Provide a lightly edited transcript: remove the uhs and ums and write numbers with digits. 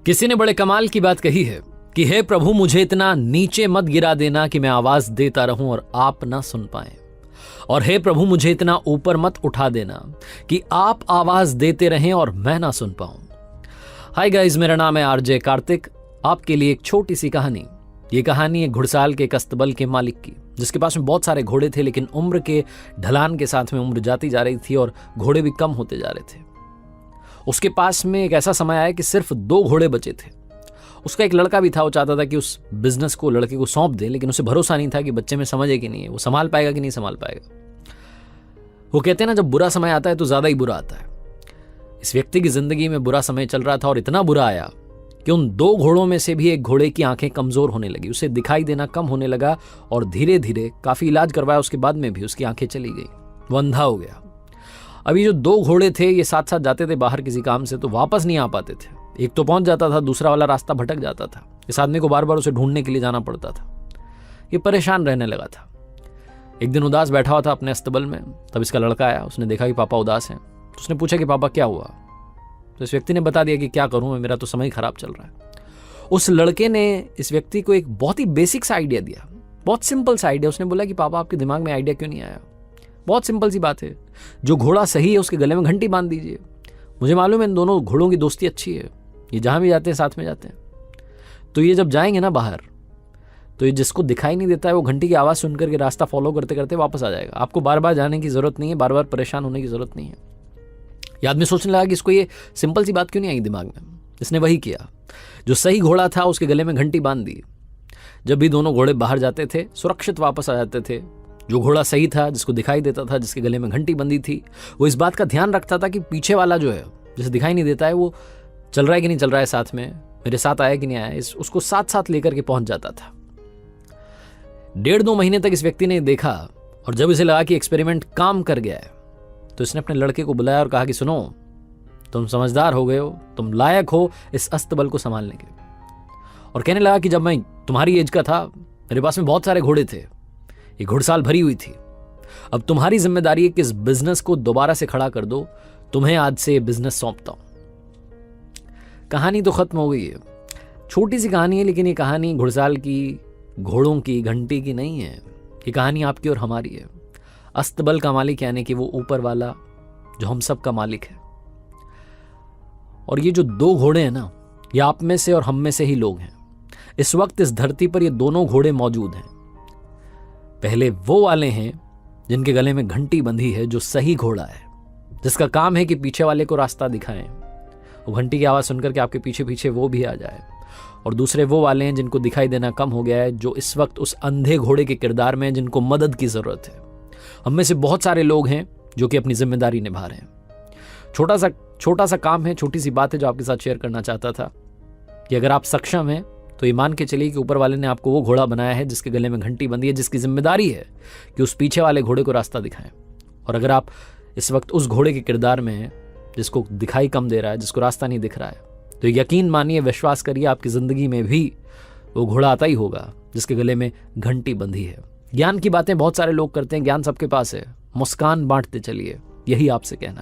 किसी ने बड़े कमाल की बात कही है कि हे प्रभु मुझे इतना नीचे मत गिरा देना कि मैं आवाज देता रहूं और आप ना सुन पाए, और हे प्रभु मुझे इतना ऊपर मत उठा देना कि आप आवाज देते रहें और मैं ना सुन पाऊं। हाय गाइस, मेरा नाम है आरजे कार्तिक। आपके लिए एक छोटी सी कहानी। ये कहानी एक घुड़साल के एक अस्तबल के मालिक की, जिसके पास में बहुत सारे घोड़े थे, लेकिन उम्र के ढलान के साथ में उम्र जाती जा रही थी और घोड़े भी कम होते जा रहे थे। उसके पास में एक ऐसा समय आया कि सिर्फ 2 घोड़े बचे थे। उसका एक लड़का भी था, वो चाहता था कि उस बिजनेस को लड़के को सौंप दे, लेकिन उसे भरोसा नहीं था कि बच्चे में समझ है कि नहीं है, वो संभाल पाएगा कि नहीं संभाल पाएगा। वो कहते हैं ना, जब बुरा समय आता है तो ज्यादा ही बुरा आता है। इस व्यक्ति की जिंदगी में बुरा समय चल रहा था और इतना बुरा आया कि उन 2 घोड़ों में से भी एक घोड़े की आंखें कमजोर होने लगी, उसे दिखाई देना कम होने लगा और धीरे धीरे काफी इलाज करवाया उसके बाद में भी उसकी आंखें चली गई, वो अंधा हो गया। अभी जो 2 घोड़े थे ये साथ साथ जाते थे बाहर किसी काम से, तो वापस नहीं आ पाते थे। एक तो पहुंच जाता था, दूसरा वाला रास्ता भटक जाता था। इस आदमी को बार बार उसे ढूंढने के लिए जाना पड़ता था। ये परेशान रहने लगा था। एक दिन उदास बैठा हुआ था अपने अस्तबल में, तब इसका लड़का आया। उसने देखा कि पापा उदास हैं, तो उसने पूछा कि पापा क्या हुआ। तो इस व्यक्ति ने बता दिया कि क्या करूं, मेरा तो समय खराब चल रहा है। उस लड़के ने इस व्यक्ति को एक बहुत ही बेसिक सा आइडिया दिया, बहुत सिंपल सा आइडिया। उसने बोला कि पापा आपके दिमाग में आइडिया क्यों नहीं आया, बहुत सिंपल सी बात है, जो घोड़ा सही है उसके गले में घंटी बांध दीजिए। मुझे मालूम है इन दोनों घोड़ों की दोस्ती अच्छी है, ये जहां भी जाते हैं साथ में जाते हैं, तो ये जब जाएंगे ना बाहर, तो ये जिसको दिखाई नहीं देता है वो घंटी की आवाज़ सुनकर के रास्ता फॉलो करते करते वापस आ जाएगा। आपको बार बार जाने की जरूरत नहीं है, बार बार परेशान होने की जरूरत नहीं है। ये आदमी सोचने लगा कि इसको ये सिंपल सी बात क्यों नहीं आई दिमाग में। इसने वही किया, जो सही घोड़ा था उसके गले में घंटी बांध दी। जब भी दोनों घोड़े बाहर जाते थे सुरक्षित वापस आ जाते थे। जो घोड़ा सही था, जिसको दिखाई देता था, जिसके गले में घंटी बंधी थी, वो इस बात का ध्यान रखता था कि पीछे वाला जो है, जिसे दिखाई नहीं देता है, वो चल रहा है कि नहीं चल रहा है, साथ में मेरे साथ आया कि नहीं आया, उसको साथ साथ लेकर के पहुंच जाता था। 1.5-2 महीने तक इस व्यक्ति ने देखा, और जब इसे लगा कि एक्सपेरिमेंट काम कर गया है, तो इसने अपने लड़के को बुलाया और कहा कि सुनो, तुम समझदार हो गए हो, तुम लायक हो इस अस्तबल को संभालने के। और कहने लगा कि जब मैं तुम्हारी एज का था, मेरे पास में बहुत सारे घोड़े थे, ये घुड़साल भरी हुई थी। अब तुम्हारी जिम्मेदारी है कि इस बिजनेस को दोबारा से खड़ा कर दो। तुम्हें आज से बिजनेस सौंपता हूं। कहानी तो खत्म हो गई है, छोटी सी कहानी है, लेकिन ये कहानी घुड़साल की, घोड़ों की, घंटी की नहीं है। ये कहानी आपकी और हमारी है। अस्तबल का मालिक यानी कि वो ऊपर वाला जो हम सब का मालिक है। और ये जो 2 घोड़े हैं ना, ये आप में से और हम में से ही लोग हैं। इस वक्त इस धरती पर ये दोनों घोड़े मौजूद हैं। पहले वो वाले हैं जिनके गले में घंटी बंधी है, जो सही घोड़ा है, जिसका काम है कि पीछे वाले को रास्ता दिखाएं, वो घंटी की आवाज सुनकर के आपके पीछे पीछे वो भी आ जाए। और दूसरे वो वाले हैं जिनको दिखाई देना कम हो गया है, जो इस वक्त उस अंधे घोड़े के किरदार में हैं, जिनको मदद की जरूरत है। हम में से बहुत सारे लोग हैं जो कि अपनी जिम्मेदारी निभा रहे हैं। छोटा सा काम है, छोटी सी बात है जो आपके साथ शेयर करना चाहता था कि अगर आप सक्षम हैं तो ये मान के चलिए कि ऊपर वाले ने आपको वो घोड़ा बनाया है जिसके गले में घंटी बंधी है, जिसकी जिम्मेदारी है कि उस पीछे वाले घोड़े को रास्ता दिखाएं। और अगर आप इस वक्त उस घोड़े के किरदार में हैं जिसको दिखाई कम दे रहा है, जिसको रास्ता नहीं दिख रहा है, तो यकीन मानिए, विश्वास करिए, आपकी जिंदगी में भी वो घोड़ा आता ही होगा जिसके गले में घंटी बंधी है। ज्ञान की बातें बहुत सारे लोग करते हैं, ज्ञान सबके पास है, मुस्कान बांटते चलिए, यही आपसे कहना है।